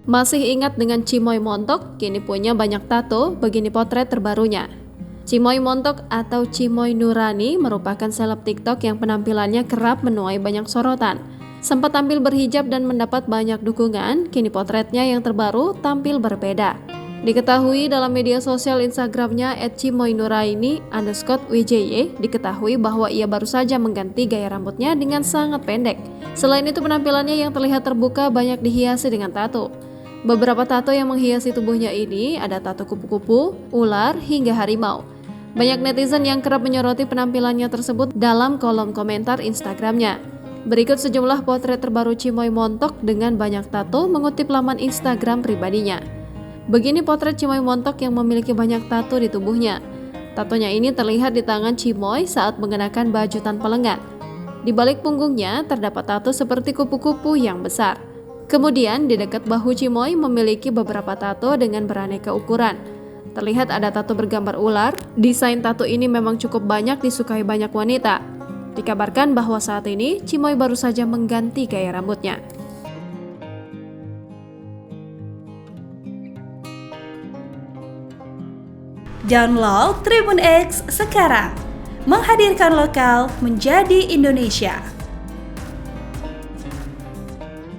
Masih ingat dengan Cimoy Montok? Kini punya banyak tato, begini potret terbarunya. Cimoy Montok atau Cimoy Nurani merupakan seleb TikTok yang penampilannya kerap menuai banyak sorotan. Sempat tampil berhijab dan mendapat banyak dukungan, kini potretnya yang terbaru tampil berbeda. Diketahui dalam media sosial Instagramnya @cimoynuraini_wjy diketahui bahwa ia baru saja mengganti gaya rambutnya dengan sangat pendek. Selain itu penampilannya yang terlihat terbuka banyak dihiasi dengan tato. Beberapa tato yang menghiasi tubuhnya ini ada tato kupu-kupu, ular, hingga harimau. Banyak netizen yang kerap menyoroti penampilannya tersebut dalam kolom komentar Instagramnya. Berikut sejumlah potret terbaru Cimoy Montok dengan banyak tato mengutip laman Instagram pribadinya. Begini potret Cimoy Montok yang memiliki banyak tato di tubuhnya. Tatonya ini terlihat di tangan Cimoy saat mengenakan baju tanpa lengan. Di balik punggungnya terdapat tato seperti kupu-kupu yang besar. Kemudian di dekat bahu Cimoy memiliki beberapa tato dengan beraneka ukuran. Terlihat ada tato bergambar ular. Desain tato ini memang cukup banyak disukai banyak wanita. Dikabarkan bahwa saat ini Cimoy baru saja mengganti gaya rambutnya. Download Tribun X sekarang, menghadirkan lokal menjadi Indonesia.